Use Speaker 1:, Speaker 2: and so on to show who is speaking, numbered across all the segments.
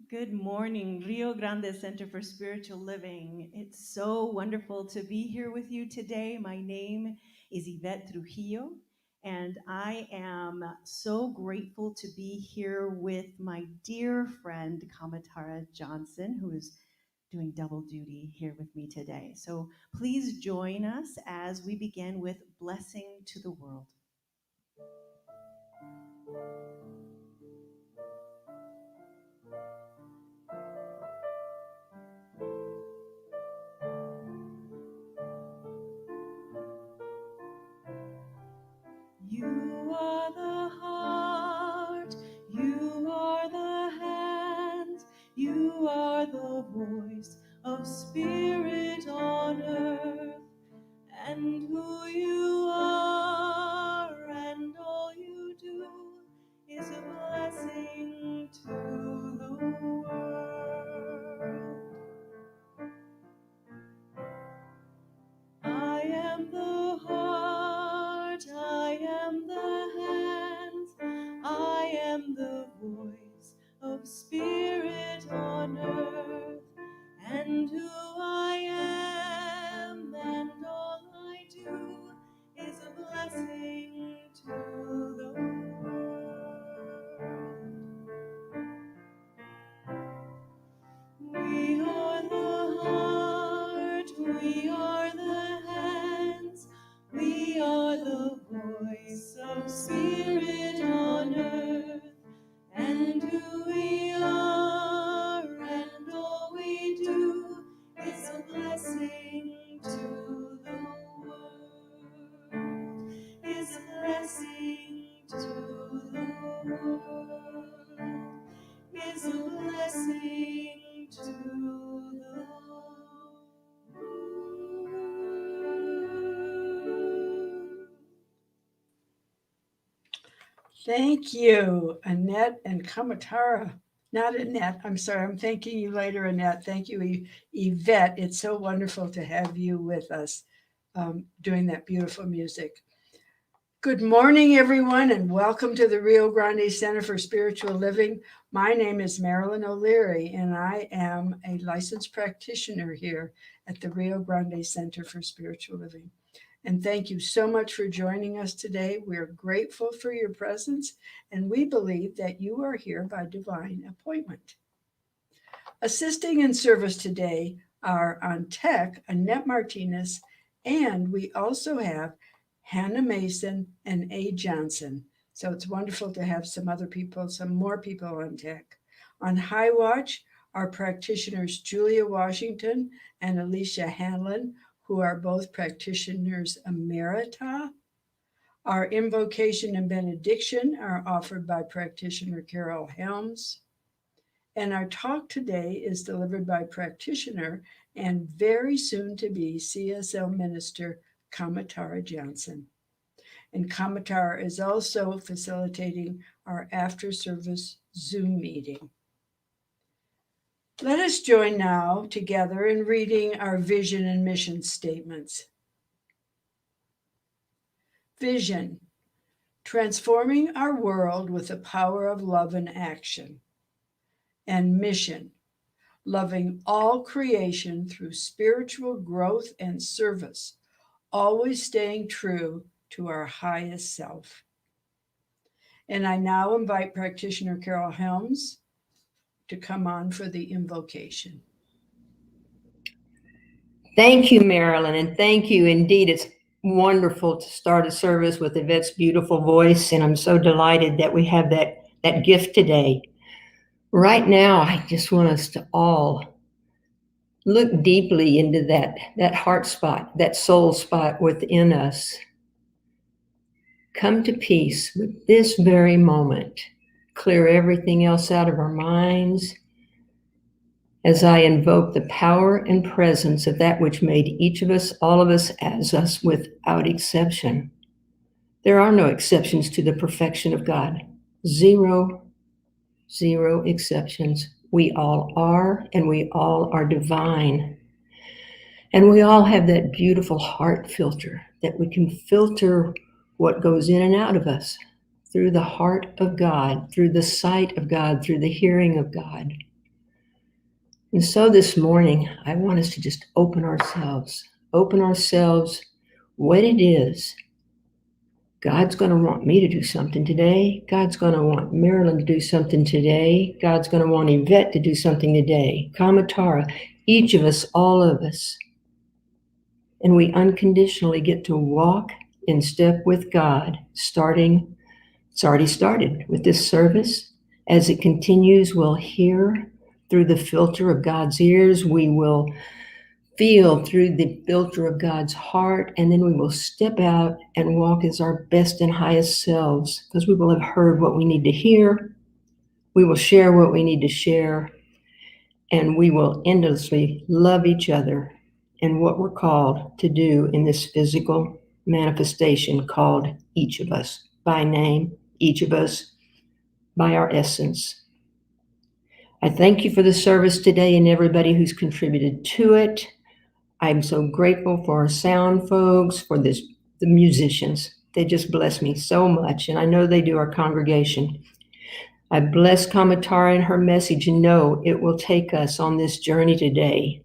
Speaker 1: Good morning, Rio Grande Center for Spiritual Living. It's so wonderful to be here with you today. My name is Yvette Trujillo, and I am so grateful to be here with my dear friend Kamatara Johnson, who is doing double duty here with me today. So please join us as we begin with Blessing to the World. You are the heart, you are the hands, you are the voice of spirit on earth, and who you are and all you do is a blessing to the world. I am the heart, I am the hands, I am the voice of spirit on earth, and who I am and all I do is a blessing to the world. We are the heart, we are the hands, we are the voice of spirit on earth, and who we are and all we do is a blessing to the world, is a blessing to the world, is a blessing to the world.
Speaker 2: Thank you, Annette and Kamatara. Not Annette, I'm sorry, I'm thanking you later, Annette. Thank you, Yvette. It's so wonderful to have you with us doing that beautiful music. Good morning, everyone, and welcome to the Rio Grande Center for Spiritual Living. My name is Marilyn O'Leary, and I am a licensed practitioner here at the Rio Grande Center for Spiritual Living. And thank you so much for joining us today. We're grateful for your presence, and we believe that you are here by divine appointment. Assisting in service today are on tech, Annette Martinez, and we also have Hannah Mason and A. Johnson. So it's wonderful to have some more people on tech. On High Watch, our practitioners Julia Washington and Alicia Hanlon, who are both practitioners emerita. Our invocation and benediction are offered by practitioner Carol Helms. And our talk today is delivered by practitioner and very soon to be CSL minister Kamatara Johnson. And Kamatara is also facilitating our after service Zoom meeting. Let us join now together in reading our vision and mission statements. Vision: transforming our world with the power of love and action. And mission: loving all creation through spiritual growth and service, always staying true to our highest self. And I now invite practitioner Carol Helms to come on for the invocation.
Speaker 3: Thank you, Marilyn, and thank you indeed. It's wonderful to start a service with Yvette's beautiful voice, and I'm so delighted that we have that gift today. Right now, I just want us to all look deeply into that heart spot, that soul spot within us. Come to peace with this very moment. Clear everything else out of our minds as I invoke the power and presence of that which made each of us, all of us, as us without exception. There are no exceptions to the perfection of God. Zero exceptions. We all are, and we all are divine. And we all have that beautiful heart filter that we can filter what goes in and out of us through the heart of God, through the sight of God, through the hearing of God. And so this morning, I want us to just open ourselves what it is. God's going to want me to do something today. God's going to want Marilyn to do something today. God's going to want Yvette to do something today. Kamatara, each of us, all of us. And we unconditionally get to walk in step with God, it's already started with this service. As it continues, we'll hear through the filter of God's ears. We will feel through the filter of God's heart, and then we will step out and walk as our best and highest selves because we will have heard what we need to hear. We will share what we need to share, and we will endlessly love each other and what we're called to do in this physical manifestation called each of us by name, each of us by our essence. I thank you for the service today and everybody who's contributed to it. I'm so grateful for our sound folks, for the musicians. They just bless me so much, and I know they do our congregation. I bless Kamatara and her message, and know it will take us on this journey today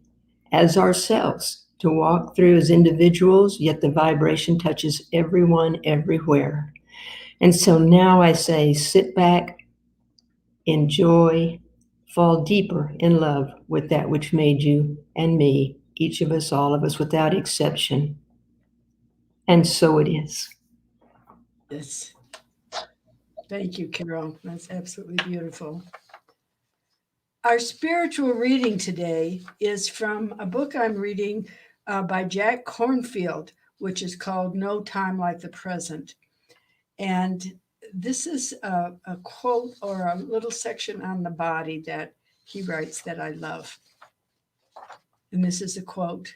Speaker 3: as ourselves to walk through as individuals, yet the vibration touches everyone everywhere. And so now I say, sit back, enjoy, fall deeper in love with that which made you and me, each of us, all of us, without exception. And so it is.
Speaker 2: Yes. Thank you, Carol. That's absolutely beautiful. Our spiritual reading today is from a book I'm reading by Jack Kornfield, which is called No Time Like the Present. And this is a quote or a little section on the body that he writes that I love. And this is a quote.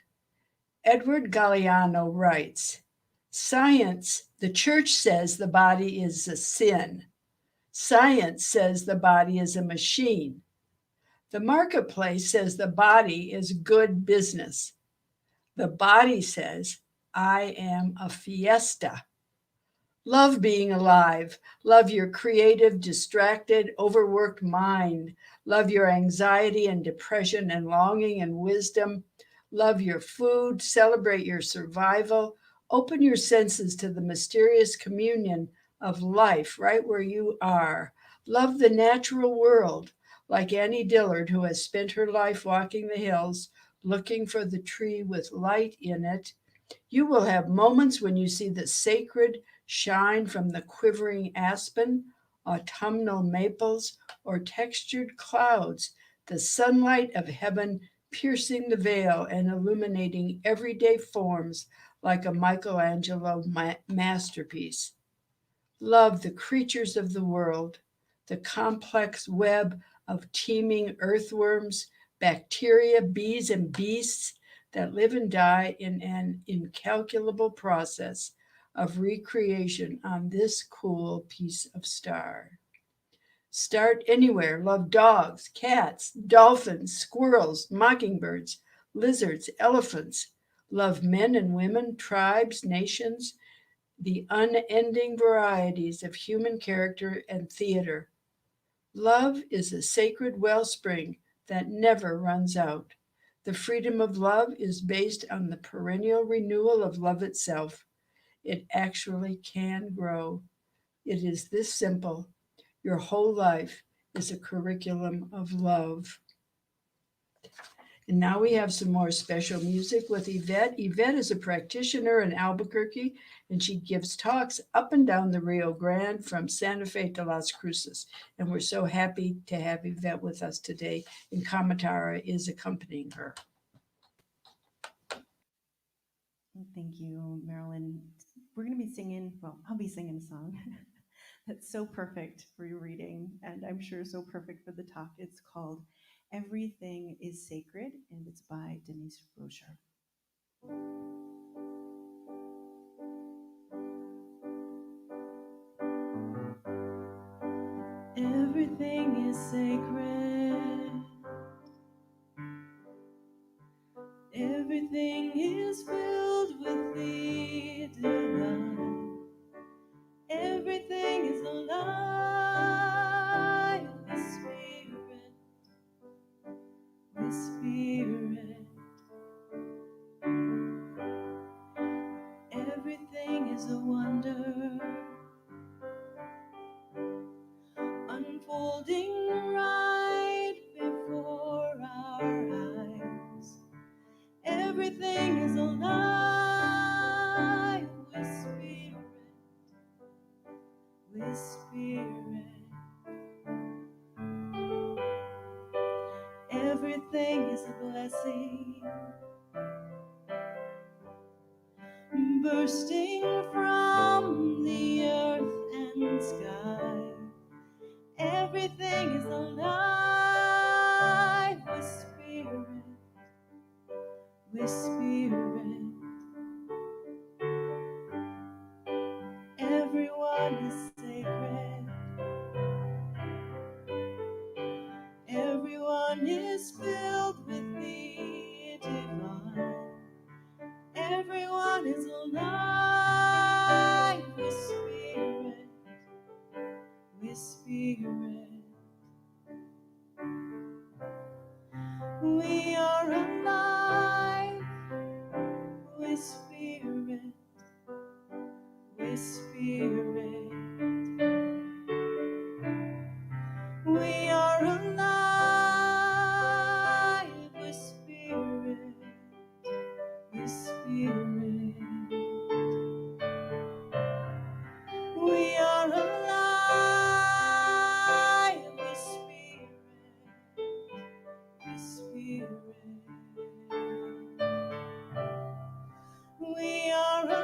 Speaker 2: Edward Galeano writes, "Science, the church says the body is a sin. Science says the body is a machine. The marketplace says the body is good business. The body says, I am a fiesta. Love being alive. Love your creative, distracted, overworked mind. Love your anxiety and depression and longing and wisdom. Love your food. Celebrate your survival. Open your senses to the mysterious communion of life right where you are. Love the natural world, like Annie Dillard, who has spent her life walking the hills, looking for the tree with light in it. You will have moments when you see the sacred shine from the quivering aspen, autumnal maples, or textured clouds, the sunlight of heaven piercing the veil and illuminating everyday forms like a Michelangelo masterpiece. Love the creatures of the world, the complex web of teeming earthworms, bacteria, bees, and beasts that live and die in an incalculable process of recreation on this cool piece of star. Start anywhere. Love dogs, cats, dolphins, squirrels, mockingbirds, lizards, elephants. Love men and women, tribes, nations, the unending varieties of human character and theater. Love is a sacred wellspring that never runs out. The freedom of love is based on the perennial renewal of love itself. It actually can grow. It is this simple. Your whole life is a curriculum of love. And now we have some more special music with Yvette. Yvette is a practitioner in Albuquerque, and she gives talks up and down the Rio Grande from Santa Fe to Las Cruces. And we're so happy to have Yvette with us today, and Kamatara is accompanying her.
Speaker 1: Thank you, Marilyn. We're going to be singing, well, I'll be singing a song that's so perfect for your reading, and I'm sure so perfect for the talk. It's called Everything is Sacred, and it's by Denise Rocher. Everything is sacred. Everything is filled with the divine. Everything is alive. The Spirit whispers unfolding right before our eyes. Everything is alive with spirit, with spirit. Everything is a blessing, bursting from the earth and sky. Everything is alive with spirit, with spirit. Everyone is sacred. Everyone is filled with the divine. Everyone is alive with spirit, with spirit. We are alive with spirit, with spirit. We are alive with spirit, with spirit. We are alive with spirit, with spirit. We are alive.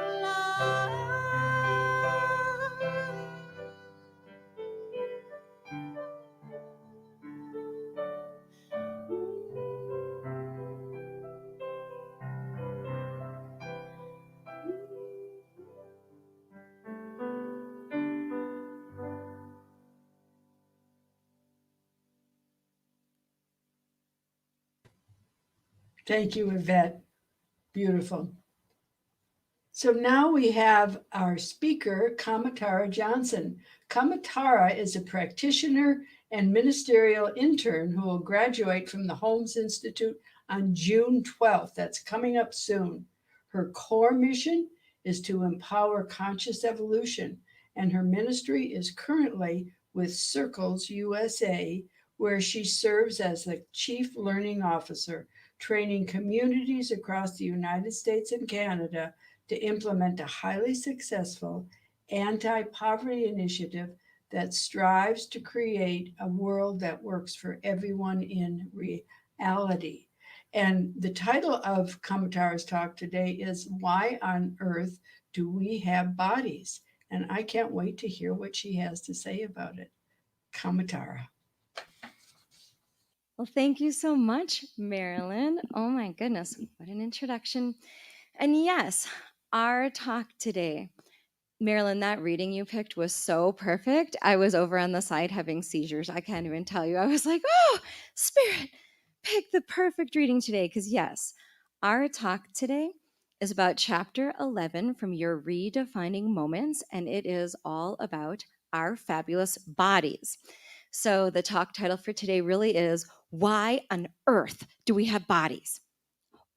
Speaker 2: Thank you, Yvette. Beautiful. So now we have our speaker, Kamatara Johnson. Kamatara is a practitioner and ministerial intern who will graduate from the Holmes Institute on June 12th. That's coming up soon. Her core mission is to empower conscious evolution, and her ministry is currently with Circles USA, where she serves as the Chief Learning Officer, training communities across the United States and Canada to implement a highly successful anti-poverty initiative that strives to create a world that works for everyone in reality. And the title of Kamatara's talk today is Why on Earth Do We Have Bodies? And I can't wait to hear what she has to say about it. Kamatara.
Speaker 4: Well, thank you so much, Marilyn. Oh my goodness, what an introduction. And yes, our talk today, Marilyn, that reading you picked was so perfect. I was over on the side having seizures. I can't even tell you. I was like, oh, Spirit, pick the perfect reading today. Because, yes, our talk today is about chapter 11 from your Redefining Moments, and it is all about our fabulous bodies. So, the talk title for today really is Why on Earth Do We Have Bodies?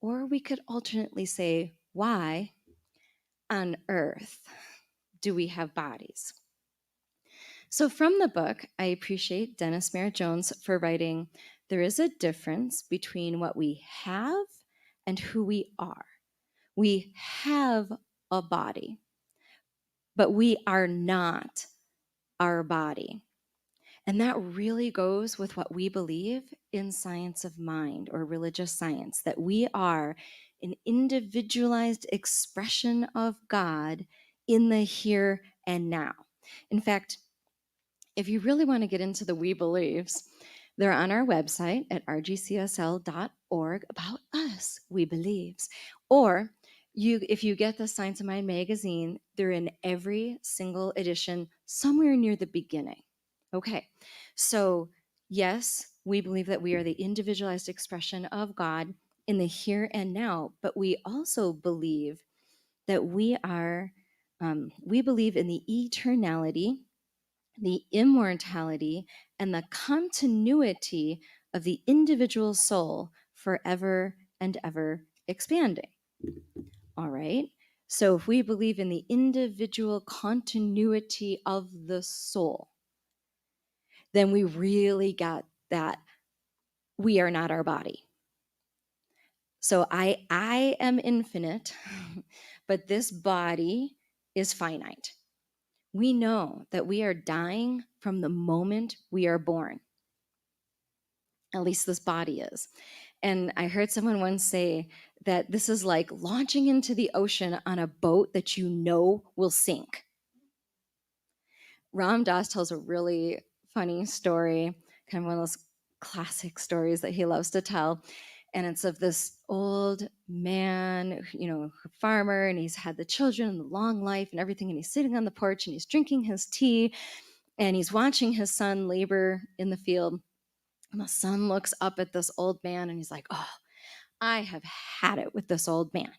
Speaker 4: Or we could alternately say, Why on Earth do we have bodies? So, from the book, I appreciate Dennis Merritt Jones for writing there is a difference between what we have and who we are. We have a body, but we are not our body. And that really goes with what we believe in science of mind or religious science, that we are an individualized expression of God in the here and now. In fact, if you really want to get into the we believes, they're on our website at rgcsl.org about us, we believes. Or if you get the Science of Mind magazine, they're in every single edition somewhere near the beginning. Okay, so yes, we believe that we are the individualized expression of God in the here and now, but we also believe that we believe in the eternality, the immortality, and the continuity of the individual soul forever and ever expanding. All right. So if we believe in the individual continuity of the soul, then we really got that we are not our body. So I am infinite, but this body is finite. We know that we are dying from the moment we are born. At least this body is. And I heard someone once say that this is like launching into the ocean on a boat that you know will sink. Ram Dass tells a really funny story, kind of one of those classic stories that he loves to tell. And it's of this old man, farmer, and he's had the children and the long life and everything. And he's sitting on the porch and he's drinking his tea and he's watching his son labor in the field. And the son looks up at this old man and he's like, oh, I have had it with this old man.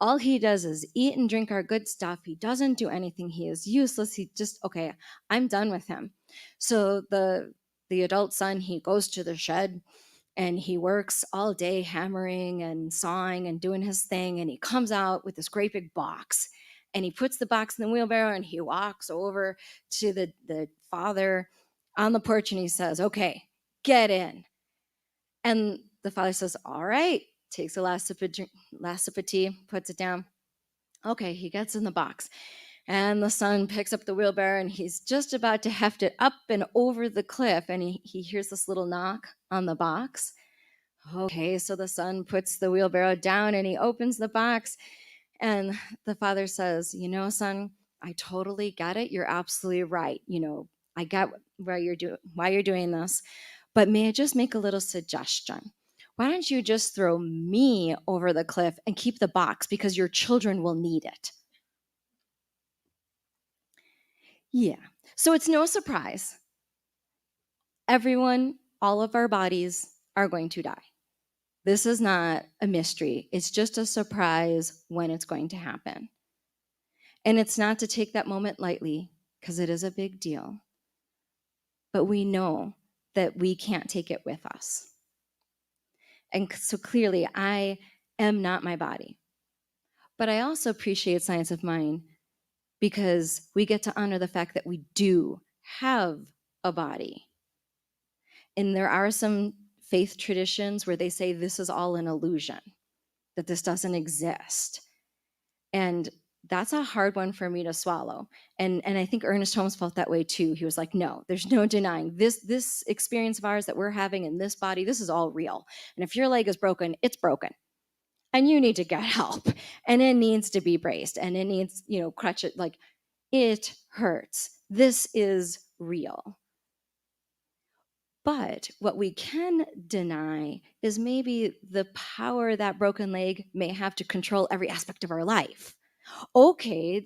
Speaker 4: All he does is eat and drink our good stuff. He doesn't do anything. He is useless. He just, okay, I'm done with him. So the adult son, he goes to the shed and he works all day hammering and sawing and doing his thing. And he comes out with this great big box and he puts the box in the wheelbarrow and he walks over to the father on the porch and he says, okay, get in. And the father says, all right, takes a last sip of tea, puts it down. Okay, he gets in the box. And the son picks up the wheelbarrow and he's just about to heft it up and over the cliff. And he hears this little knock on the box. Okay, so the son puts the wheelbarrow down and he opens the box. And the father says, son, I totally get it. You're absolutely right. I get why you're doing this. But may I just make a little suggestion? Why don't you just throw me over the cliff and keep the box because your children will need it? Yeah. So it's no surprise. Everyone, all of our bodies are going to die. This is not a mystery. It's just a surprise when it's going to happen. And it's not to take that moment lightly because it is a big deal. But we know that we can't take it with us. And so clearly, I am not my body. But I also appreciate Science of Mind because we get to honor the fact that we do have a body. And there are some faith traditions where they say this is all an illusion, that this doesn't exist. And that's a hard one for me to swallow. And I think Ernest Holmes felt that way too. He was like, no, there's no denying this experience of ours that we're having in this body, this is all real. And if your leg is broken, it's broken. And you need to get help. And it needs to be braced. And it needs, crutches. Like, it hurts. This is real. But what we can deny is maybe the power that broken leg may have to control every aspect of our life. Okay,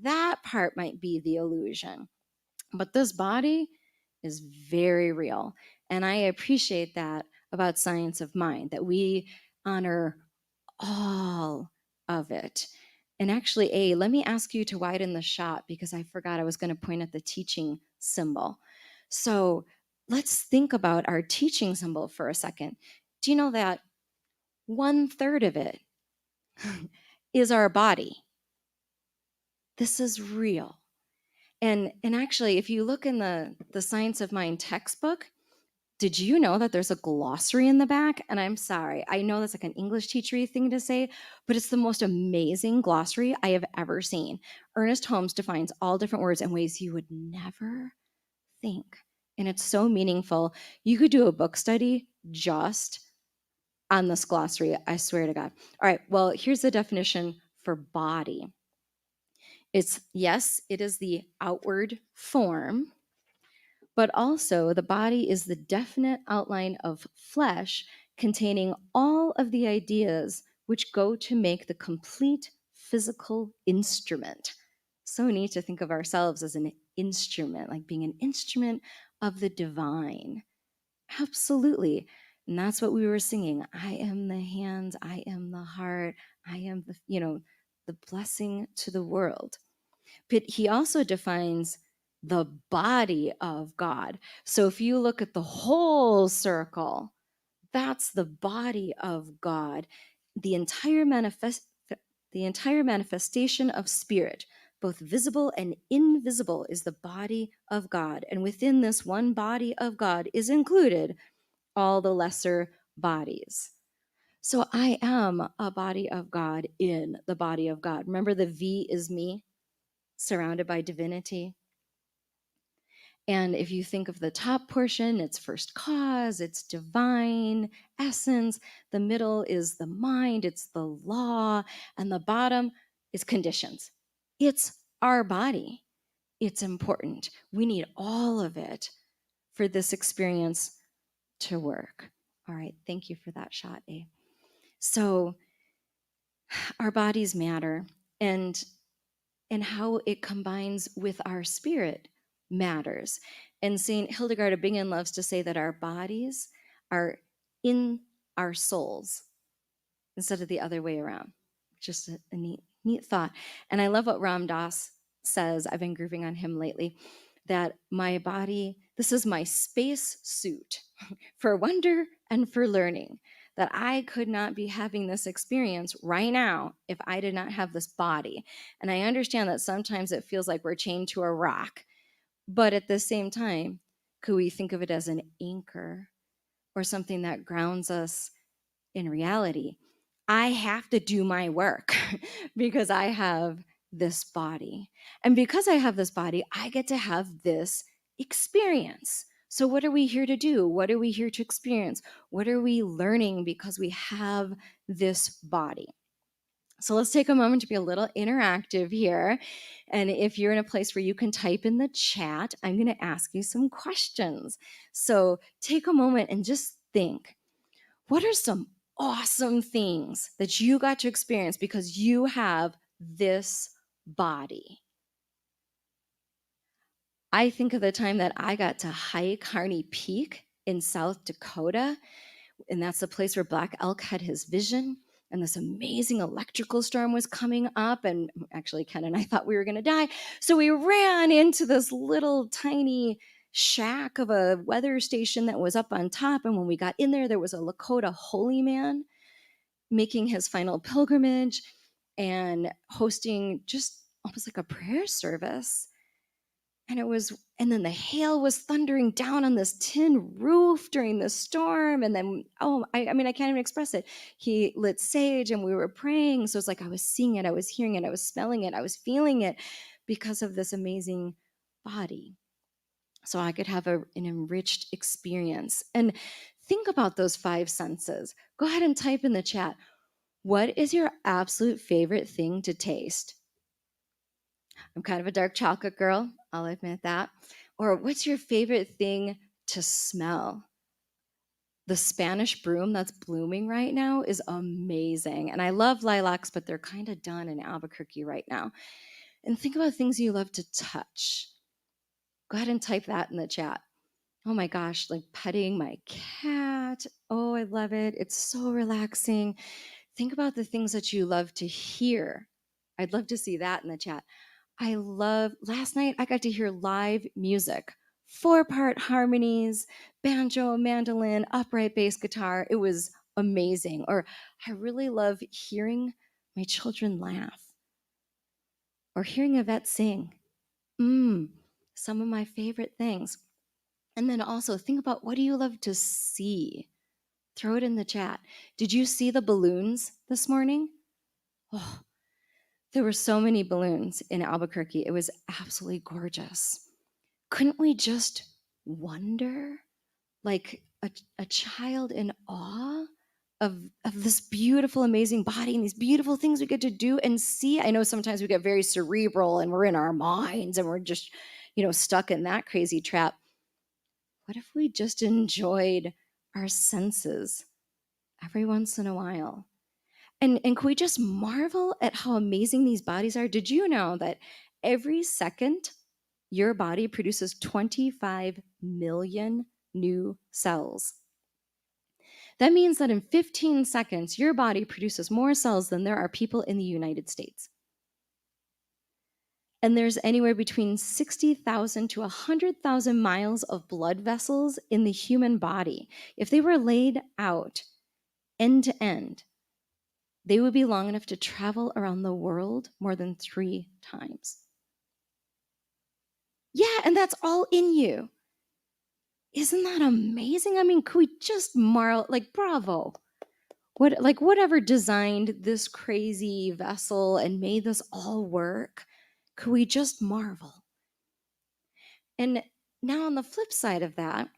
Speaker 4: that part might be the illusion. But this body is very real. And I appreciate that about Science of Mind, that we honor all of it. And actually, let me ask you to widen the shot because I forgot I was going to point at the teaching symbol. So let's think about our teaching symbol for a second. Do you know that 1/3 of it is our body? This is real. And actually, if you look in the Science of Mind textbook, did you know that there's a glossary in the back? And I'm sorry, I know that's like an English teachery thing to say, but it's the most amazing glossary I have ever seen. Ernest Holmes defines all different words in ways you would never think. And it's so meaningful. You could do a book study just on this glossary, I swear to God. All right, well, here's the definition for body. Yes, it is the outward form, but also the body is the definite outline of flesh containing all of the ideas which go to make the complete physical instrument. So neat to think of ourselves as an instrument, like being an instrument of the divine. Absolutely. And that's what we were singing. I am the hands, I am the heart, I am the blessing to the world. But he also defines the body of God. So if you look at the whole circle, that's the body of God, the entire manifestation of spirit, both visible and invisible, is the body of God. And within this one body of God is included all the lesser bodies. So I am a body of God in the body of God. Remember, the V is me, surrounded by divinity. And if you think of the top portion, it's first cause, it's divine essence. The middle is the mind, it's the law. And the bottom is conditions. It's our body. It's important. We need all of it for this experience to work. All right, thank you for that shot, A. So our bodies matter, and how it combines with our spirit matters. And St. Hildegard of Bingen loves to say that our bodies are in our souls instead of the other way around. Just a neat thought. And I love what Ram Dass says. I've been grooving on him lately, that my body, this is my space suit for wonder and for learning, that I could not be having this experience right now if I did not have this body. And I understand that sometimes it feels like we're chained to a rock, but at the same time, could we think of it as an anchor or something that grounds us in reality? I have to do my work because I have this body. And because I have this body, I get to have this experience. So, what are we here to do? What are we here to experience? What are we learning because we have this body? So, let's take a moment to be a little interactive here. And if you're in a place where you can type in the chat, I'm going to ask you some questions. So, take a moment and just think, what are some awesome things that you got to experience because you have this body? I think of the time that I got to hike Harney Peak in South Dakota, and that's the place where Black Elk had his vision. And this amazing electrical storm was coming up, and actually Ken and I thought we were going to die. So we ran into this little tiny shack of a weather station that was up on top. And when we got in there was a Lakota holy man making his final pilgrimage and hosting just almost like a prayer service. And then the hail was thundering down on this tin roof during the storm. And then, I mean, I can't even express it. He lit sage and we were praying. So it's like I was seeing it, I was hearing it, I was smelling it, I was feeling it because of this amazing body. So I could have an enriched experience. And think about those five senses. Go ahead and type in the chat, what is your absolute favorite thing to taste? I'm kind of a dark chocolate girl, I'll admit that. Or what's your favorite thing to smell? The Spanish broom that's blooming right now is amazing. And I love lilacs, but they're kind of done in Albuquerque right now. And think about things you love to touch. Go ahead and type that in the chat. Oh my gosh, like petting my cat. Oh, I love it. It's so relaxing. Think about the things that you love to hear. I'd love to see that in the chat. Last night I got to hear live music, 4-part harmonies, banjo, mandolin, upright bass guitar. It was amazing. Or I really love hearing my children laugh or hearing Yvette sing. Some of my favorite things. And then also think about, what do you love to see? Throw it in the chat. Did you see the balloons this morning? Oh, there were so many balloons in Albuquerque. It was absolutely gorgeous. Couldn't we just wonder, like a child in awe of this beautiful, amazing body and these beautiful things we get to do and see? I know sometimes we get very cerebral and we're in our minds and we're just, stuck in that crazy trap. What if we just enjoyed our senses every once in a while? And could we just marvel at how amazing these bodies are? Did you know that every second your body produces 25 million new cells? That means that in 15 seconds, your body produces more cells than there are people in the United States. And there's anywhere between 60,000 to 100,000 miles of blood vessels in the human body. If they were laid out end to end, they would be long enough to travel around the world more than 3 times. Yeah, and that's all in you. Isn't that amazing? I mean, could we just marvel, like, bravo. Whatever designed this crazy vessel and made this all work, could we just marvel? And now on the flip side of that,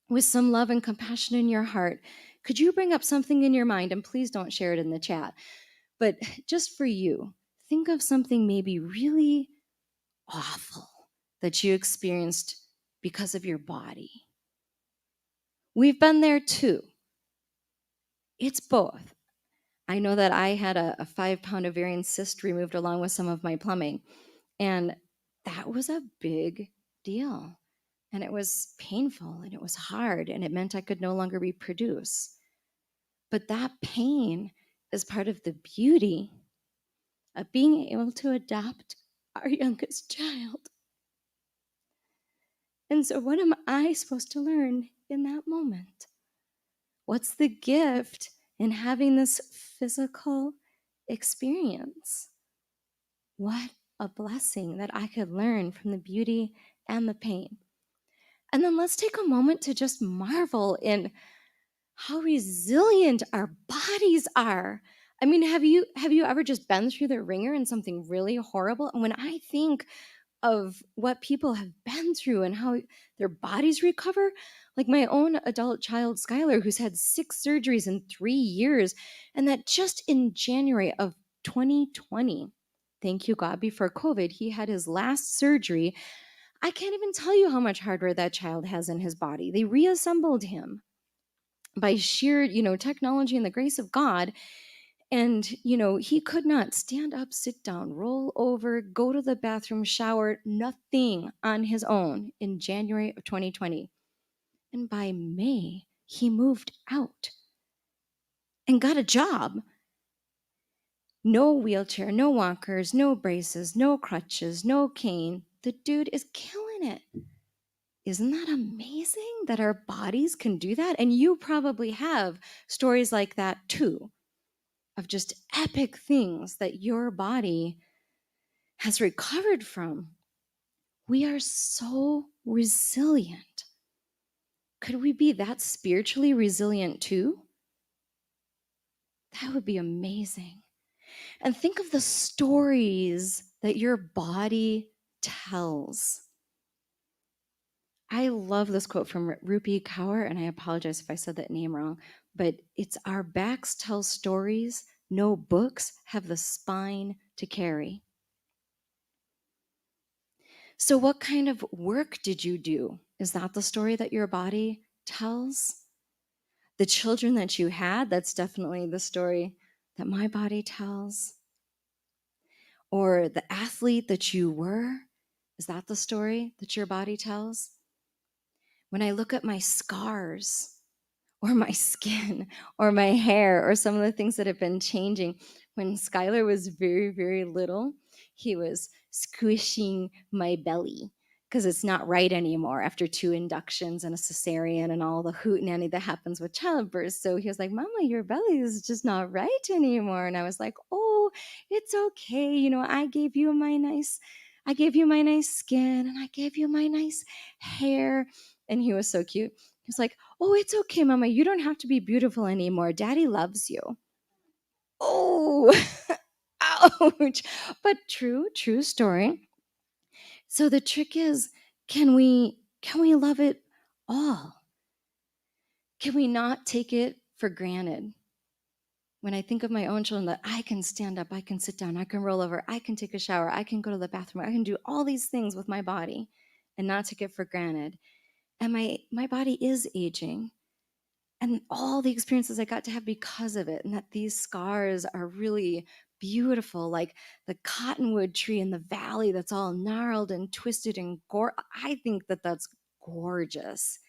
Speaker 4: with some love and compassion in your heart, could you bring up something in your mind? And please don't share it in the chat, but just for you, think of something maybe really awful that you experienced because of your body. We've been there too. It's both. I know that I had a 5-pound ovarian cyst removed along with some of my plumbing, and that was a big deal. And it was painful and it was hard, and it meant I could no longer reproduce. But that pain is part of the beauty of being able to adopt our youngest child. And so, what am I supposed to learn in that moment? What's the gift in having this physical experience? What a blessing that I could learn from the beauty and the pain. And then let's take a moment to just marvel in how resilient our bodies are. I mean, have you ever just been through the ringer and something really horrible? And when I think of what people have been through and how their bodies recover, like my own adult child Skylar, who's had 6 surgeries in 3 years, and that just in January of 2020, thank you God, before COVID, he had his last surgery. I can't even tell you how much hardware that child has in his body. They reassembled him by sheer, technology and the grace of God. And, he could not stand up, sit down, roll over, go to the bathroom, shower, nothing on his own in January of 2020. And by May, he moved out and got a job. No wheelchair, no walkers, no braces, no crutches, no cane. The dude is killing it. Isn't that amazing that our bodies can do that? And you probably have stories like that too, of just epic things that your body has recovered from. We are so resilient. Could we be that spiritually resilient too? That would be amazing. And think of the stories that your body tells. I love this quote from Rupi Kaur, and I apologize if I said that name wrong, but it's our backs tell stories, no books have the spine to carry. So, what kind of work did you do? Is that the story that your body tells? The children that you had, that's definitely the story that my body tells. Or the athlete that you were, is that the story that your body tells? When I look at my scars, or my skin, or my hair, or some of the things that have been changing. When Skylar was very, very little, he was squishing my belly because it's not right anymore after 2 inductions and a cesarean and all the hootenanny that happens with childbirth. So he was like, Mama, your belly is just not right anymore. And I was like, oh, it's okay. I gave you my nice skin, and I gave you my nice hair. And he was so cute. He was like, oh, it's okay, Mama. You don't have to be beautiful anymore. Daddy loves you. Oh, ouch. But true story. So the trick is, can we love it all? Can we not take it for granted? When I think of my own children, that I can stand up, I can sit down, I can roll over, I can take a shower, I can go to the bathroom, I can do all these things with my body and not take it for granted. And my body is aging. And all the experiences I got to have because of it, and that these scars are really beautiful, like the cottonwood tree in the valley that's all gnarled and twisted and I think that that's gorgeous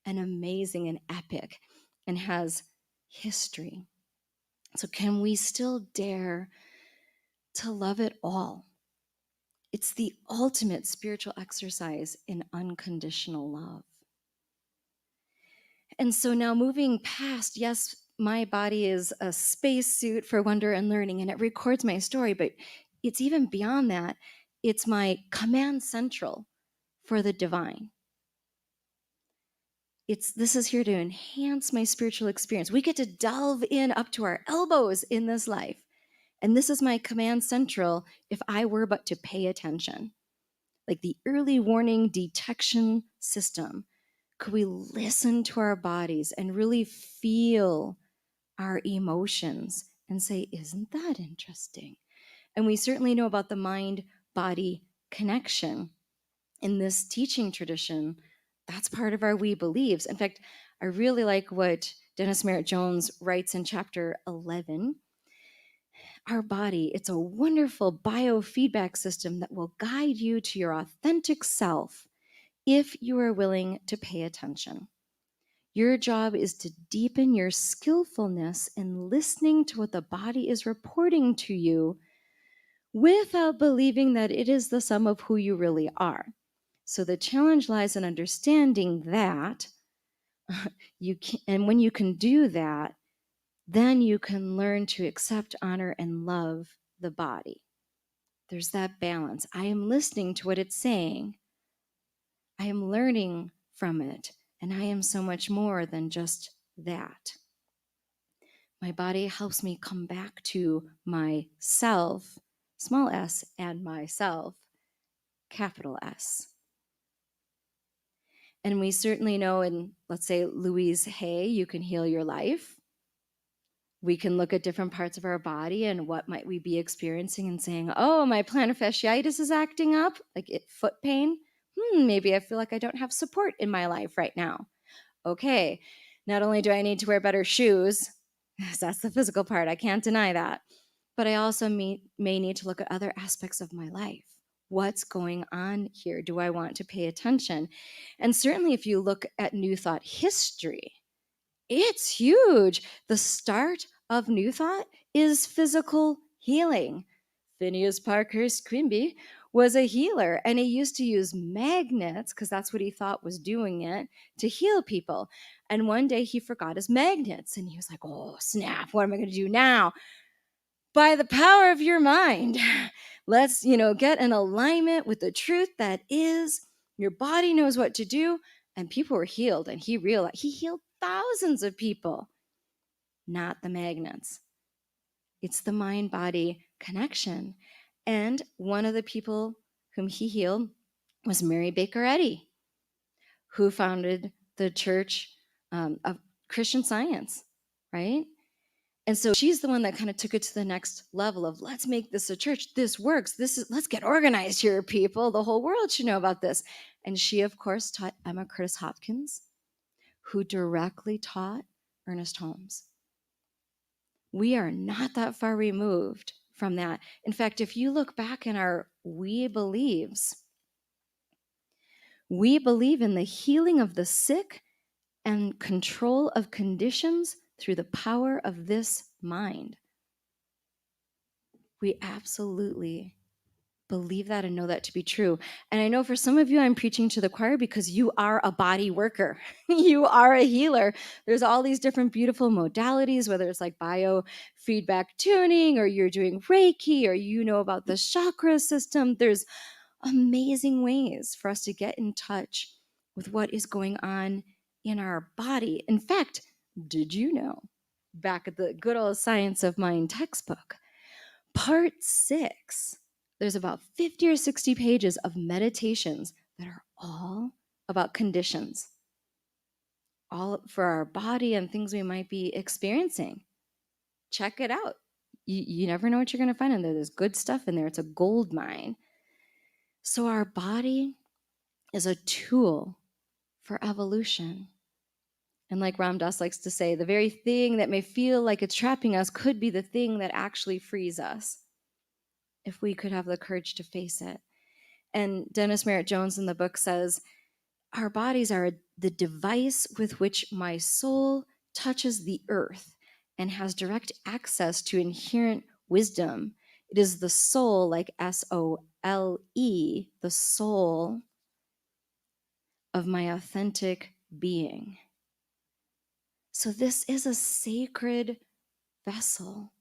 Speaker 4: and amazing and epic and has history. So can we still dare to love it all? It's the ultimate spiritual exercise in unconditional love. And so now moving past, yes, my body is a spacesuit for wonder and learning, and it records my story, but it's even beyond that. It's my command central for the divine. This is here to enhance my spiritual experience. We get to delve in up to our elbows in this life. And this is my command central if I were but to pay attention. Like the early warning detection system. Could we listen to our bodies and really feel our emotions and say, isn't that interesting? And we certainly know about the mind-body connection. In this teaching tradition, that's part of our we believes. In fact, I really like what Dennis Merritt Jones writes in chapter 11. Our body, it's a wonderful biofeedback system that will guide you to your authentic self if you are willing to pay attention. Your job is to deepen your skillfulness in listening to what the body is reporting to you without believing that it is the sum of who you really are. So the challenge lies in understanding that you can, and when you can do that, then you can learn to accept, honor, and love the body. There's that balance. I am listening to what it's saying. I am learning from it, and I am so much more than just that. My body helps me come back to myself, small s, and myself, capital S. And we certainly know in, let's say, Louise Hay, You Can Heal Your Life. We can look at different parts of our body and what might we be experiencing and saying, oh, my plantar fasciitis is acting up, like foot pain. Maybe I feel like I don't have support in my life right now. Okay, not only do I need to wear better shoes, that's the physical part, I can't deny that, but I also may need to look at other aspects of my life. What's going on here? Do I want to pay attention? And certainly if you look at New Thought history, it's huge. The start of New Thought is physical healing. Phineas Parkhurst Quimby was a healer, and he used to use magnets, because that's what he thought was doing it, to heal people. And one day he forgot his magnets, and he was like, oh, snap, what am I going to do now? By the power of your mind, let's, get in alignment with the truth that is, your body knows what to do, and people were healed, and he realized he healed thousands of people, not the magnets. It's the mind-body connection. And one of the people whom he healed was Mary Baker Eddy, who founded the Church of Christian Science, right? And so she's the one that kind of took it to the next level of, let's make this a church. This works. Let's get organized here, people. The whole world should know about this. And she, of course, taught Emma Curtis Hopkins, who directly taught Ernest Holmes. We are not that far removed from that. In fact, if you look back in our we believes, we believe in the healing of the sick and control of conditions through the power of this mind. We absolutely believe that and know that to be true. And I know for some of you, I'm preaching to the choir because you are a body worker. You are a healer. There's all these different beautiful modalities, whether it's like biofeedback tuning, or you're doing Reiki, or you know about the chakra system. There's amazing ways for us to get in touch with what is going on in our body. In fact, did you know, back at the good old Science of Mind textbook, Part 6, there's about 50 or 60 pages of meditations that are all about conditions, all for our body and things we might be experiencing. Check it out. You never know what you're going to find in there. There's good stuff in there. It's a gold mine. So our body is a tool for evolution. And like Ram Dass likes to say, the very thing that may feel like it's trapping us could be the thing that actually frees us, if we could have the courage to face it. And Dennis Merritt Jones in the book says, our bodies are the device with which my soul touches the earth and has direct access to inherent wisdom. It is the soul, like S-O-L-E, the soul of my authentic being. So this is a sacred vessel,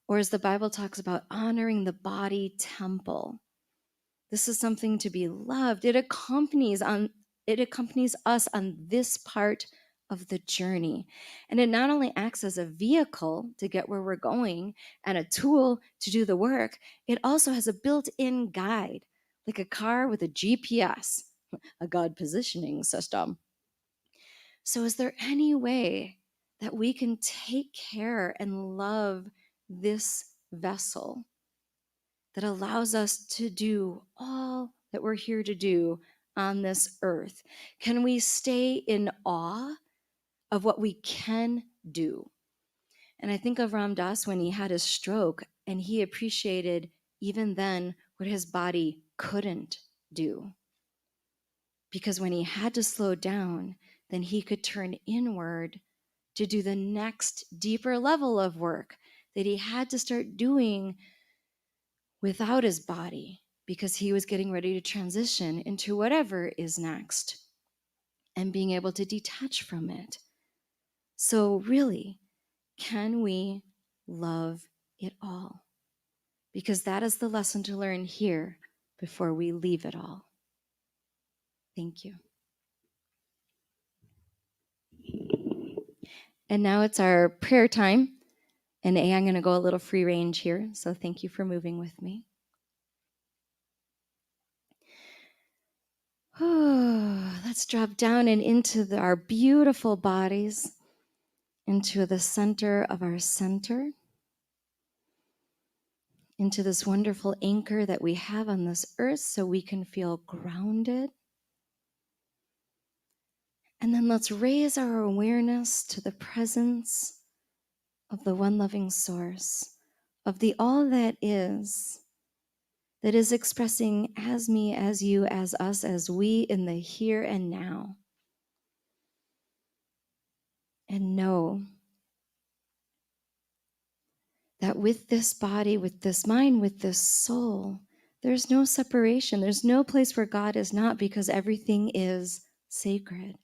Speaker 4: or as the Bible talks about, honoring the body temple. This is something to be loved. It accompanies us on this part of the journey. And it not only acts as a vehicle to get where we're going and a tool to do the work, it also has a built-in guide, like a car with a GPS, a God positioning system. So is there any way that we can take care and love this vessel that allows us to do all that we're here to do on this earth? Can we stay in awe of what we can do? And I think of Ram Dass when he had his stroke, and he appreciated even then what his body couldn't do. Because when he had to slow down, then he could turn inward to do the next deeper level of work that he had to start doing without his body, because he was getting ready to transition into whatever is next and being able to detach from it. So really, can we love it all? Because that is the lesson to learn here before we leave it all. Thank you. And now it's our prayer time. And I'm going to go a little free range here. So thank you for moving with me. Let's drop down and into our beautiful bodies, into the center of our center, into this wonderful anchor that we have on this earth so we can feel grounded. And then let's raise our awareness to the presence of the one loving source, of the all that is expressing as me, as you, as us, as we in the here and now. And know that with this body, with this mind, with this soul, there's no separation. There's no place where God is not, because everything is sacred.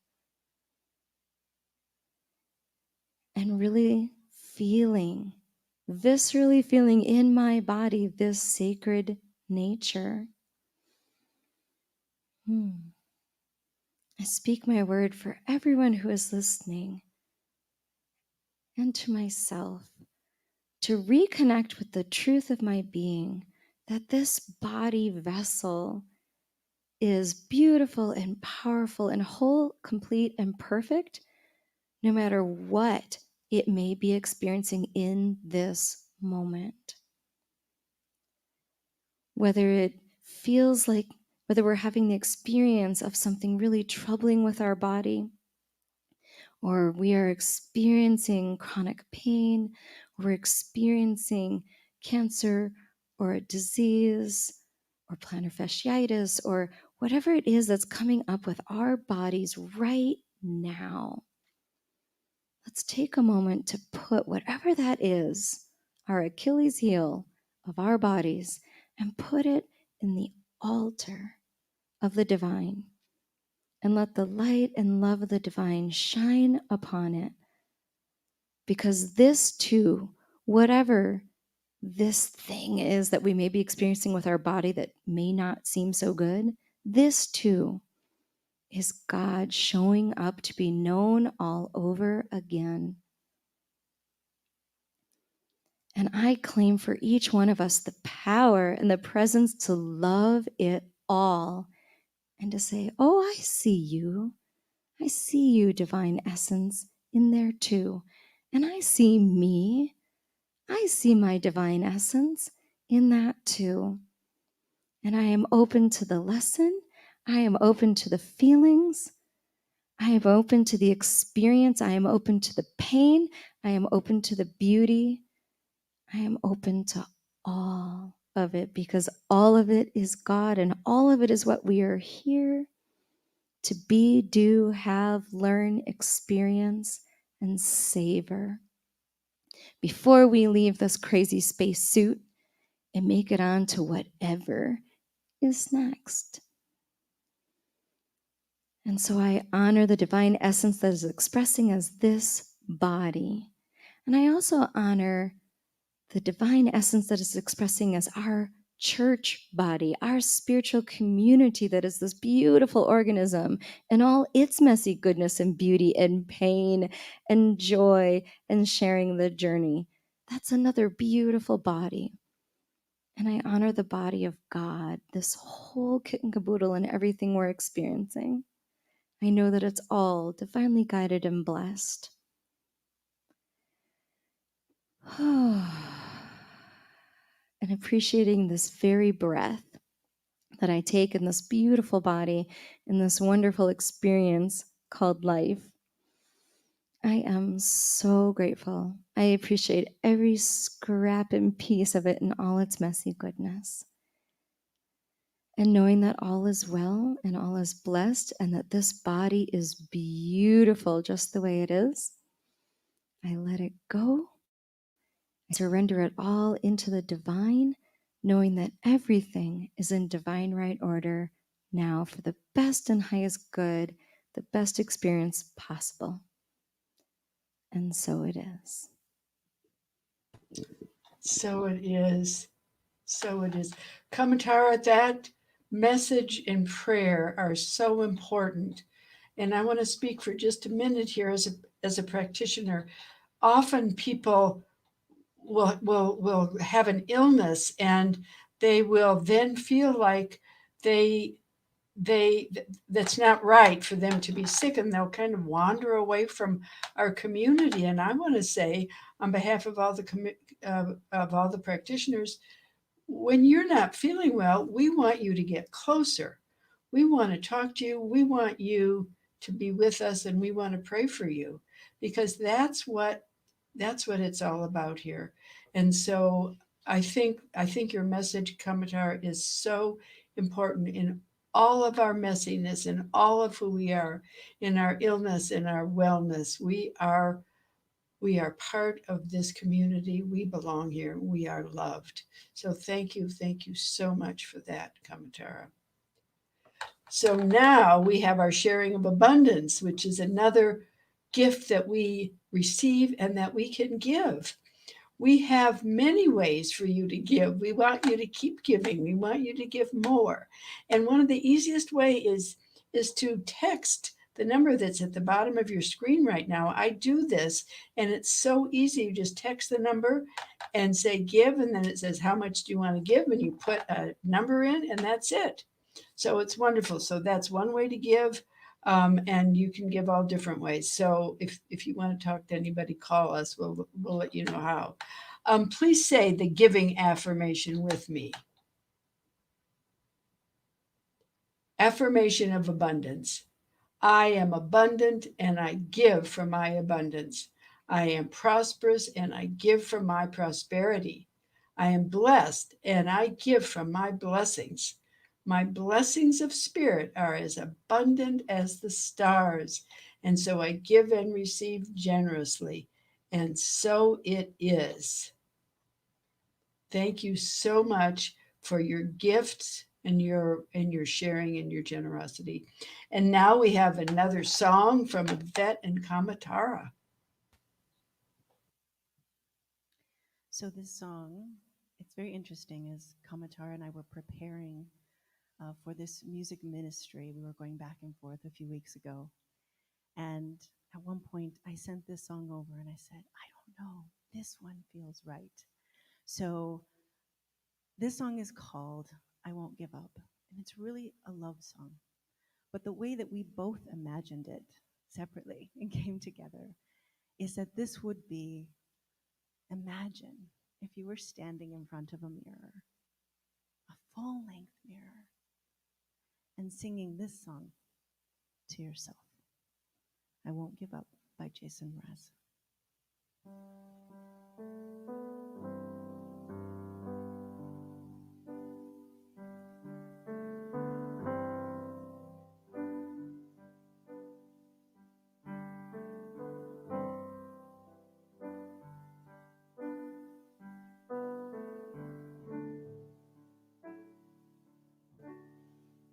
Speaker 4: And really feeling, viscerally feeling in my body this sacred nature. I speak my word for everyone who is listening and to myself to reconnect with the truth of my being, that this body vessel is beautiful and powerful and whole, complete, and perfect, no matter what it may be experiencing in this moment. Whether we're having the experience of something really troubling with our body, or we are experiencing chronic pain, or we're experiencing cancer or a disease or plantar fasciitis, or whatever it is that's coming up with our bodies right now. Let's take a moment to put whatever that is, our Achilles heel of our bodies, and put it in the altar of the divine. And let the light and love of the divine shine upon it. Because this too, whatever this thing is that we may be experiencing with our body that may not seem so good, this too is God showing up to be known all over again. And I claim for each one of us the power and the presence to love it all and to say, oh, I see you. I see you, divine essence, in there too. And I see me. I see my divine essence in that too. And I am open to the lesson. I am open to the feelings. I am open to the experience. I am open to the pain. I am open to the beauty. I am open to all of it, because all of it is God, and all of it is what we are here to be, do, have, learn, experience, and savor before we leave this crazy space suit and make it on to whatever is next. And so I honor the divine essence that is expressing as this body. And I also honor the divine essence that is expressing as our church body, our spiritual community that is this beautiful organism and all its messy goodness and beauty and pain and joy and sharing the journey. That's another beautiful body. And I honor the body of God, this whole kit and caboodle and everything we're experiencing. I know that it's all divinely guided and blessed. And appreciating this very breath that I take in this beautiful body, in this wonderful experience called life. I am so grateful. I appreciate every scrap and piece of it and all its messy goodness. And knowing that all is well and all is blessed and that this body is beautiful just the way it is, I let it go. I surrender it all into the divine, knowing that everything is in divine right order now for the best and highest good, the best experience possible. And so it is.
Speaker 2: So it is. So it is. Kamatara, that message and prayer are so important. And I want to speak for just a minute here as a practitioner. Often people will have an illness and they will then feel like they that's not right for them to be sick, and they'll kind of wander away from our community. And I want to say, on behalf of all the practitioners, when you're not feeling well, we want you to get closer. We want to talk to you. We want you to be with us, and we want to pray for you, because that's what it's all about here. And so I think your message, Kamatar, is so important in all of our messiness, in all of who we are, in our illness, in our wellness. We are part of this community. We belong here. We are loved. So thank you so much for that, Kamatara. So now we have our sharing of abundance, which is another gift that we receive and that we can give. We have many ways for you to give. We want you to keep giving. We want you to give more. And one of the easiest way is to text the number that's at the bottom of your screen right now. I do this and it's so easy. You just text the number and say give, and then it says how much do you want to give, and you put a number in, and that's it. So it's wonderful. So that's one way to give. And you can give all different ways. So if you want to talk to anybody, call us. We'll let you know how. Please say the giving affirmation with me. Affirmation of abundance. I am abundant and I give from my abundance. I am prosperous and I give from my prosperity. I am blessed and I give from my blessings. My blessings of spirit are as abundant as the stars, and so I give and receive generously. And so it is. Thank you so much for your gifts and your sharing and your generosity. And now we have another song from Yvette and Kamatara.
Speaker 1: So this song, it's very interesting. As Kamatara and I were preparing for this music ministry, we were going back and forth a few weeks ago. And at one point, I sent this song over and I said, I don't know, this one feels right. So this song is called I Won't Give Up. And it's really a love song. But the way that we both imagined it separately and came together is that this would be, imagine if you were standing in front of a mirror, a full length mirror, and singing this song to yourself. I Won't Give Up by Jason Mraz.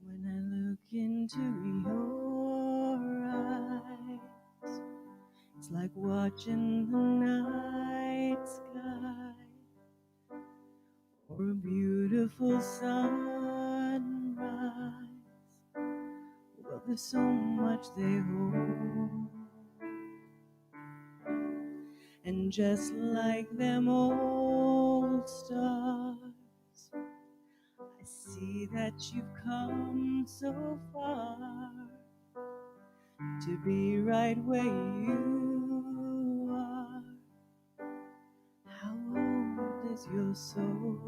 Speaker 1: When I look into your eyes, it's like watching the night sky or a beautiful sunrise. Well, there's so much they hold. And just like them old stars, I see that you've come so far to be right where you are. How old is your soul?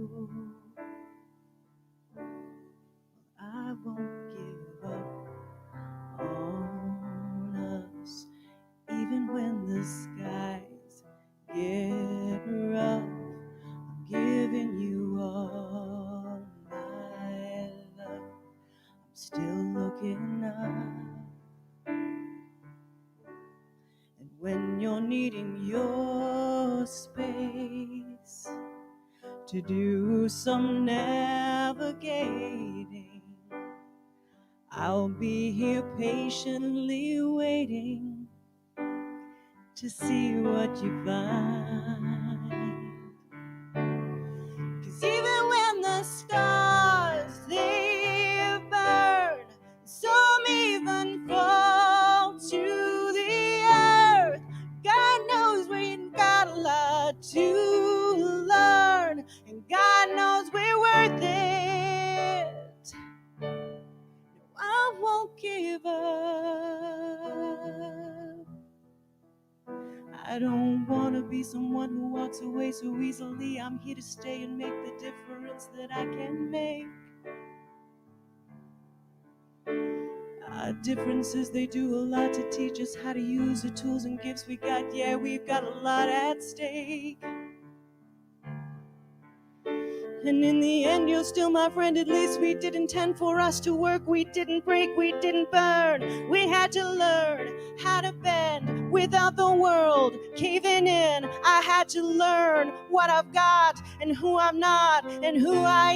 Speaker 1: I won't give up on us, even when the skies get rough. I'm giving you all my love. I'm still looking up. And when you're needing your space to do some navigating, I'll be here patiently waiting to see what you find. 'Cause even when the stars they burn, some even fall to the earth, God knows we got a lot to learn, and God knows we're worth it. I won't give up. I don't want to be someone who walks away so easily. I'm here to stay and make the difference that I can make. Our differences, they do a lot to teach us how to use the tools and gifts we got. Yeah, we've got a lot at stake. And in the end, you're still my friend. At least we didn't intend for us to work. We didn't break, we didn't burn. We had to learn how to bend without the world caving in. I had to learn what I've got and who I'm not and who I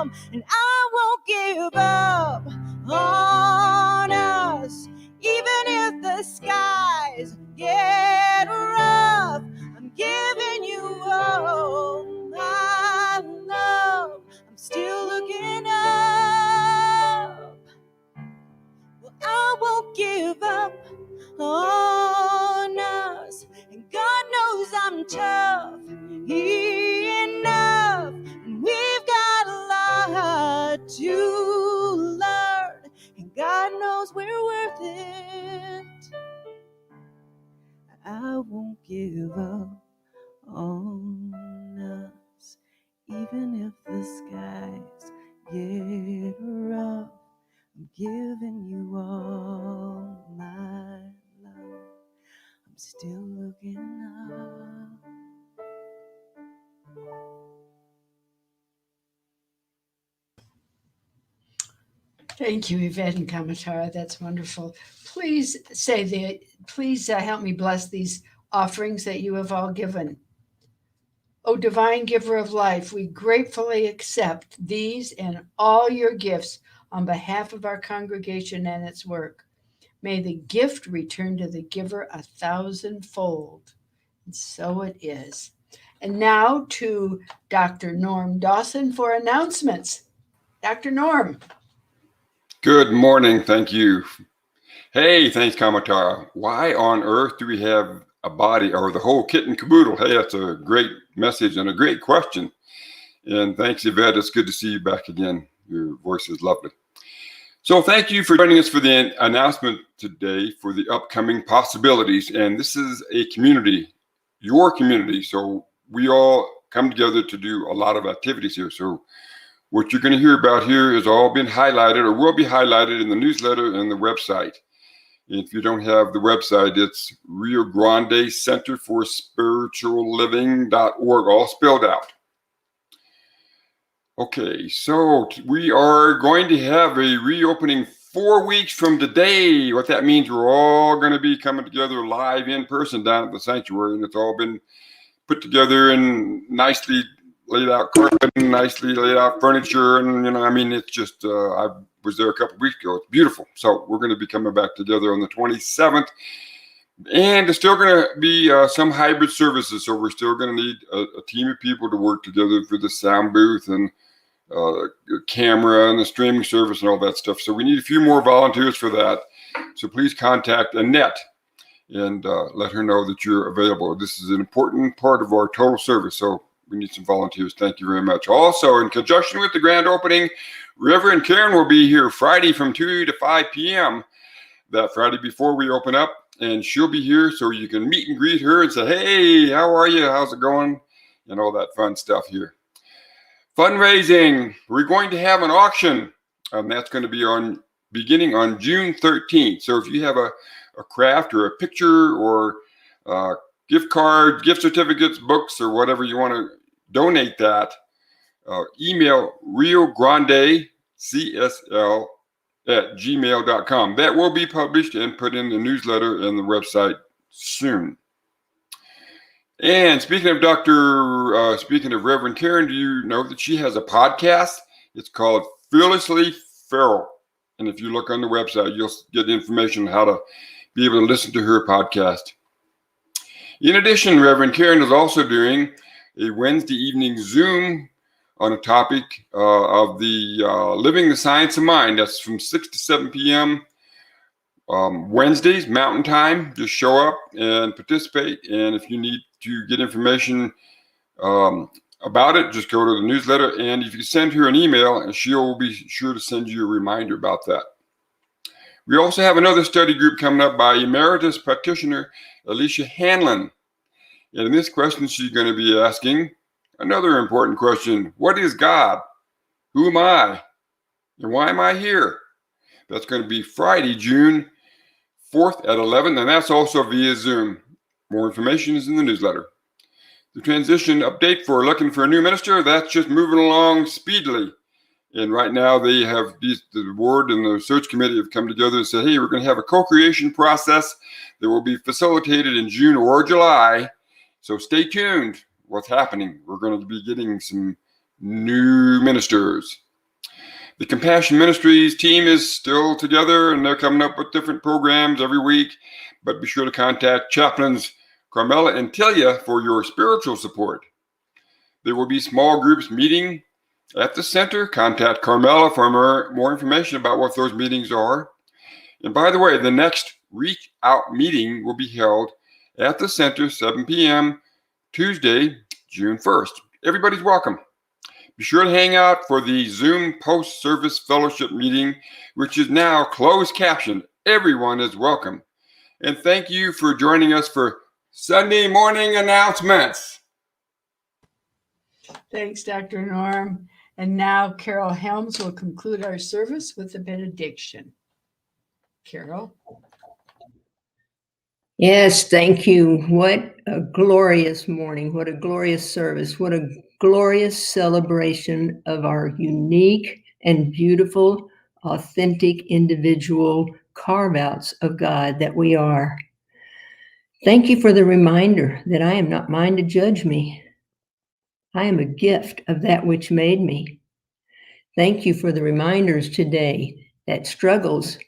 Speaker 1: am. And I won't give up on us, even if the skies get rough. I'm giving you all my love. I'm still looking up. Well, I won't give up on us. And God knows I'm tough enough. And we've got a lot to learn. And God knows we're worth it. I won't give up on us, even if the skies get rough. I'm giving you all my love. I'm still looking up.
Speaker 2: Thank you, Yvette and Kamatara. That's wonderful. Please please help me bless these offerings that you have all given. O divine giver of life, we gratefully accept these and all your gifts on behalf of our congregation and its work. May the gift return to the giver 1,000-fold. And so it is. And now to Dr. Norm Dawson for announcements. Dr. Norm.
Speaker 5: Good morning. Thank you. Hey, thanks, Kamatara. Why on earth do we have a body or the whole kit and caboodle? Hey, that's a great message and a great question. And thanks, Yvette. It's good to see you back again. Your voice is lovely. So thank you for joining us for the announcement today for the upcoming possibilities. And this is a community, your community. So we all come together to do a lot of activities here. So what you're going to hear about here has all been highlighted or will be highlighted in the newsletter and the website. If you don't have the website, it's Rio Grande Center for Spiritual Living.org, all spelled out. Okay, so we are going to have a reopening 4 weeks from today. What that means, we're all going to be coming together live in person down at the sanctuary, and it's all been put together and nicely laid out carpet and nicely laid out furniture. And, it's just, I was there a couple of weeks ago. It's beautiful. So we're going to be coming back together on the 27th. And there's still going to be some hybrid services, so we're still going to need a team of people to work together for the sound booth and camera and the streaming service and all that stuff. So we need a few more volunteers for that. So please contact Annette and let her know that you're available. This is an important part of our total service, so we need some volunteers. Thank you very much. Also, in conjunction with the grand opening, Reverend Karen will be here Friday from 2 to 5 p.m. that Friday before we open up, and she'll be here so you can meet and greet her and say, hey, how are you? How's it going? And all that fun stuff here. Fundraising. We're going to have an auction, and that's going to be beginning on June 13th. So if you have a craft or a picture or gift cards, gift certificates, books, or whatever you want to donate that, email riograndecSL@gmail.com. That will be published and put in the newsletter and the website soon. And speaking of Reverend Karen, do you know that she has a podcast? It's called Fearlessly Feral. And if you look on the website, you'll get information on how to be able to listen to her podcast. In addition, Reverend Karen is also doing a Wednesday evening Zoom on a topic of the Living the Science of Mind. That's from 6 to 7 p.m. Wednesdays, Mountain Time. Just show up and participate. And if you need to get information about it, just go to the newsletter. And if you send her an email, and she'll be sure to send you a reminder about that. We also have another study group coming up by Emeritus Practitioner Alicia Hanlon. And in this question, she's going to be asking another important question. What is God? Who am I? And why am I here? That's going to be Friday, June 4th at 11, and that's also via Zoom. More information is in the newsletter. The transition update for looking for a new minister, that's just moving along speedily. And right now they have the board and the search committee have come together and said, hey, we're going to have a co-creation process that will be facilitated in June or July. So stay tuned. What's happening? We're going to be getting some new ministers. The Compassion Ministries team is still together, and they're coming up with different programs every week. But be sure to contact chaplains Carmela and Telia for your spiritual support. There will be small groups meeting at the center. Contact Carmela for more information about what those meetings are. And by the way, the next Reach Out meeting will be held at the center, 7 p.m., Tuesday, June 1st. Everybody's welcome. Be sure to hang out for the Zoom post-service fellowship meeting, which is now closed captioned. Everyone is welcome. And thank you for joining us for Sunday morning announcements.
Speaker 2: Thanks, Dr. Norm. And now Carol Helms will conclude our service with a benediction. Carol?
Speaker 3: Yes, thank you. What a glorious morning. What a glorious service. What a glorious celebration of our unique and beautiful, authentic individual carve-outs of God that we are. Thank you for the reminder that I am not mine to judge me. I am a gift of that which made me. Thank you for the reminders today that struggles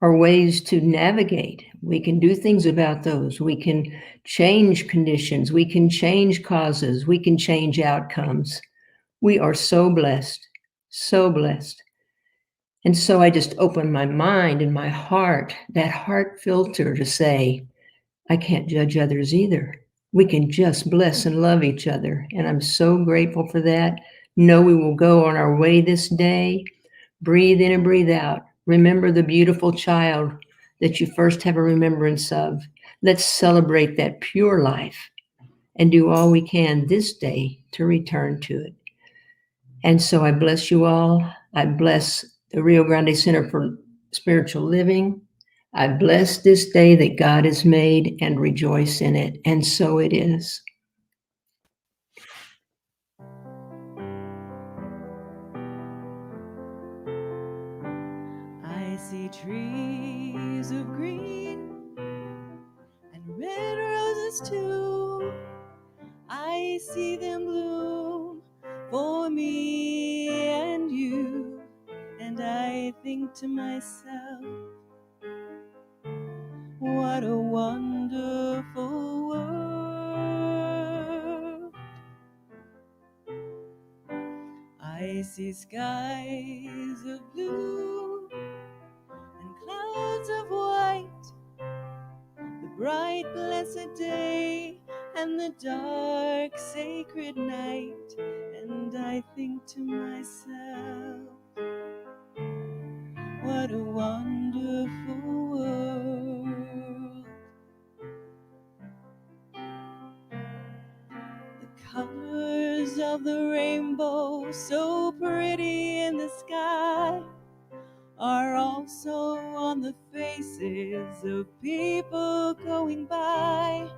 Speaker 3: are ways to navigate. We can do things about those. We can change conditions. We can change causes. We can change outcomes. We are so blessed, so blessed. And so I just open my mind and my heart, that heart filter to say, I can't judge others either. We can just bless and love each other. And I'm so grateful for that. Know we will go on our way this day. Breathe in and breathe out. Remember the beautiful child that you first have a remembrance of. Let's celebrate that pure life and do all we can this day to return to it. And so I bless you all. I bless the Rio Grande Center for Spiritual Living. I bless this day that God has made and rejoice in it. And so it is.
Speaker 1: I see trees of green and red roses too. I see them bloom for me and you. And I think to myself, what a wonderful wonderful world. I see skies of blue and clouds of white, the bright blessed day and the dark sacred night. And I think to myself, what a wonderful world. The colors of the rainbow, so pretty in the sky, are also on the faces of people going by.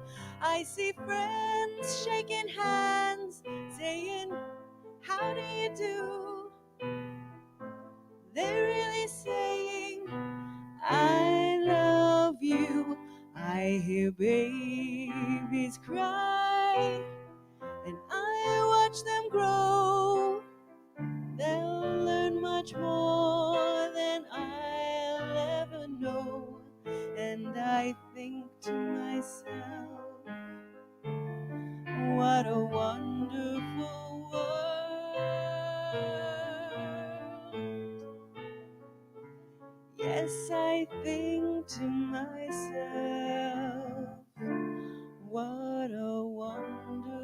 Speaker 1: I see friends shaking hands, saying, how do you do? They're really saying, I love you. I hear babies cry, and I watch them grow. They'll learn much more than I'll ever know. And I think to myself, what a wonderful world. Yes, I think to myself, what a wonderful